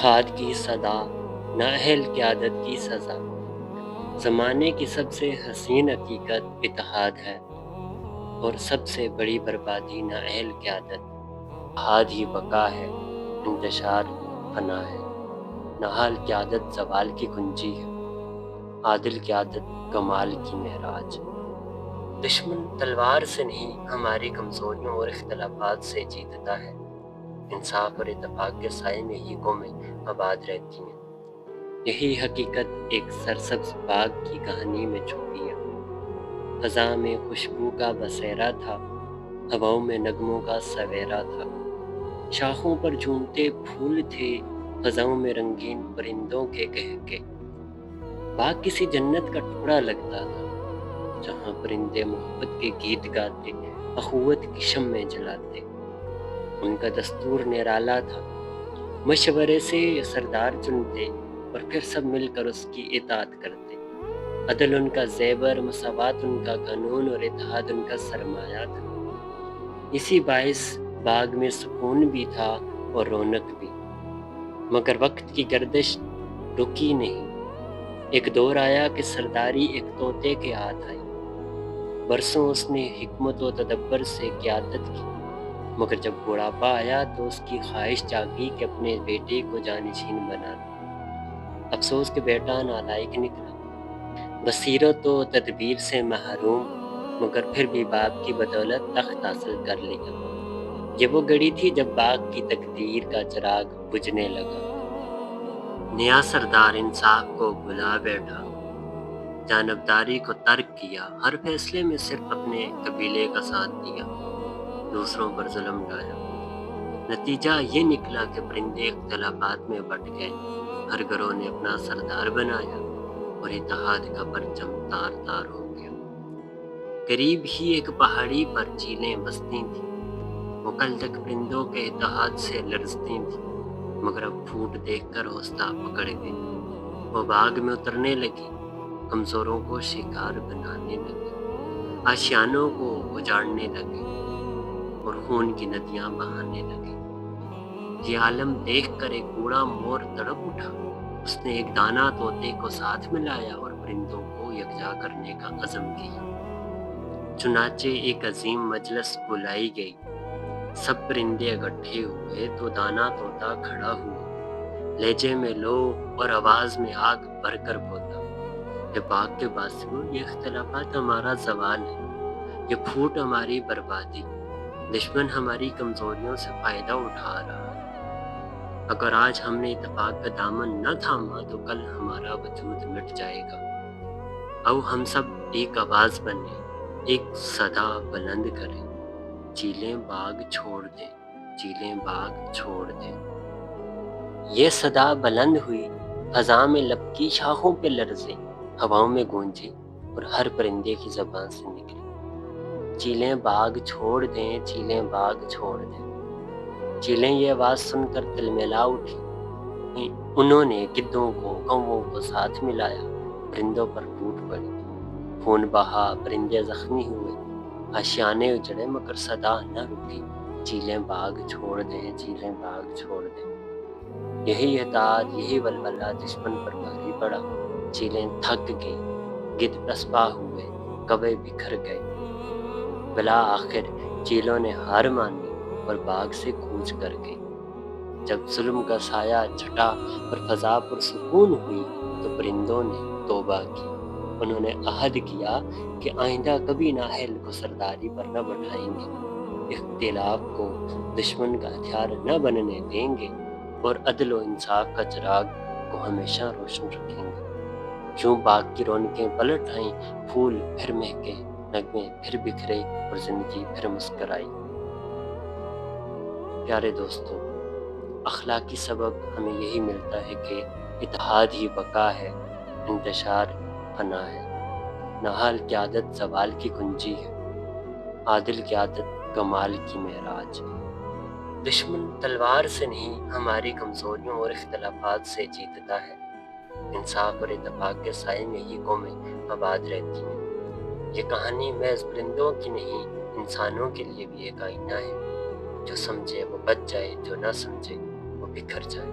اتحاد کی صدا، نااہل قیادت کی سزا۔ زمانے کی سب سے حسین حقیقت اتحاد ہے، اور سب سے بڑی بربادی نااہل قیادت۔ اتحاد ہی بقا ہے، انتشار فنا ہے۔ نااہل قیادت زوال کی کنجی ہے، عادل قیادت کمال کی معراج۔ دشمن تلوار سے نہیں، ہماری کمزوریوں اور اختلافات سے جیتتا ہے۔ انصاف اور اتفاق کے سائے میں ہی قومیں آباد رہتی ہیں۔ یہی حقیقت ایک سرسبز باغ کی کہانی میں چھپی ہے۔ فضا میں خوشبو کا بسیرا تھا، ہواؤں میں نغموں کا سویرا تھا۔ شاخوں پر جھومتے پھول تھے، فضاؤں میں رنگین پرندوں کے قہقہے۔ باغ کسی جنت کا ٹکڑا لگتا تھا، جہاں پرندے محبت کے گیت گاتے، اخوت کی شمعیں جلاتے۔ ان کا دستور نرالا تھا، مشورے سے سردار چنتے اور پھر سب مل کر اس کی اطاعت کرتے۔ عدل ان کا زیور، مساوات ان کا قانون، اور اتحاد ان کا سرمایہ تھا۔ اسی باعث باغ میں سکون بھی تھا اور رونق بھی۔ مگر وقت کی گردش رکی نہیں۔ ایک دور آیا کہ سرداری ایک طوطے کے ہاتھ آئی۔ برسوں اس نے حکمت و تدبر سے قیادت کی، مگر جب بڑھاپا آیا تو اس کی خواہش جاگی کہ اپنے بیٹے کو جانشین بنا دے۔ افسوس کہ بیٹا نالائق نکلا، بصیرت و تدبیر سے محروم، مگر پھر بھی باپ کی بدولت تخت حاصل کر لیا۔ یہ وہ گھڑی تھی جب باغ کی تقدیر کا چراغ بجھنے لگا۔ نیا سردار انصاف کو بھلا بیٹھا، جانبداری کو ترک کیا، ہر فیصلے میں صرف اپنے قبیلے کا ساتھ دیا، دوسروں پر ظلم ڈھایا۔ نتیجہ یہ نکلا کہ پرندے اختلافات میں بٹ گئے، ہر گروہ نے اپنا سردار بنایا، اور اتحاد کا پرچم تار تار ہو گیا۔ قریب ہی ایک پہاڑی پر چیلیں بستی تھیں، وہ کل تک پرندوں کے اتحاد سے لرزتی تھیں، مگر اب پھوٹ دیکھ کر حوصلہ پکڑ گئی۔ وہ باغ میں اترنے لگی، کمزوروں کو شکار بنانے لگی، آشیانوں کو اجاڑنے لگی، اور خون کی ندیاں بہانے لگی۔ یہ عالم دیکھ کر ایک بوڑھا مور تڑپ اٹھا۔ اس نے ایک دانا طوطے کو ساتھ ملایا اور پرندوں کو یکجا کرنے کا عزم کیا۔ چنانچہ ایک عظیم مجلس بلائی گئی، سب پرندے اکٹھے ہوئے تو دانا طوطا کھڑا ہوا، لہجے میں لو اور آواز میں آگ بھر کر بولا، یہ باغ کے باسیوں، یہ اختلافات ہمارا زوال ہے، یہ پھوٹ ہماری بربادی، دشمن ہماری کمزوریوں سے فائدہ اٹھا رہا ہے۔ اگر آج ہم نے اتفاق کا دامن نہ تھاما تو کل ہمارا وجود مٹ جائے گا۔ آؤ ہم سب ایک آواز بنیں، ایک صدا بلند کریں، چیلیں باغ چھوڑ دیں، چیلیں باغ چھوڑ دیں۔ یہ صدا بلند ہوئی، فضا میں لپکی، شاخوں پہ لرزے، ہواؤں میں گونجی، اور ہر پرندے کی زبان سے نکلی، چیلیں باغ چھوڑ دیں، چیلیں باغ چھوڑ دیں۔ چیلیں یہ آواز سن کر تلملا اٹھی، انہوں نے گدوں کو، کووں کو ساتھ ملایا، پرندوں پر ٹوٹ پڑی، خون بہا، پرندے زخمی ہوئے، آشیانے اجڑے، مگر صدا نہ رکی، چیلیں باغ چھوڑ دیں، چیلیں باغ چھوڑ دیں۔ یہی اتحاد، یہی ولولہ دشمن پر بھاری پڑا، چیلیں تھک گئیں، گدھ پسپا ہوئے، کوے بکھر گئے۔ بالآخر چیلوں نے ہار مانی اور باغ سے کوچ کر گئی۔ جب ظلم کا سایہ چھٹا اور فضا پرسکون ہوئی تو پرندوں نے توبہ کی۔ انہوں نے عہد کیا کہ آئندہ کبھی نااہل کو سرداری پر نہ بٹھائیں گے، اختلاف کو دشمن کا ہتھیار نہ بننے دیں گے، اور عدل و انصاف کا چراغ کو ہمیشہ روشن رکھیں گے۔ یوں باغ کی رونقیں پلٹ آئیں، پھول پھر مہکے، نغمے پھر بکھرے، اور زندگی پھر مسکرائی۔ پیارے دوستو، اخلاقی سبق ہمیں یہی ملتا ہے کہ اتحاد ہی بقا ہے، انتشار فنا ہے۔ نااہل قیادت زوال کی کنجی ہے، عادل قیادت کمال کی معراج۔ دشمن تلوار سے نہیں، ہماری کمزوریوں اور اختلافات سے جیتتا ہے۔ انصاف اور اتفاق کے سائے میں ہی قومیں آباد رہتی ہیں۔ یہ کہانی محض پرندوں کی نہیں، انسانوں کے لیے بھی ایک آئینہ ہے۔ جو سمجھے وہ بچ جائے، جو نہ سمجھے وہ بکھر جائے۔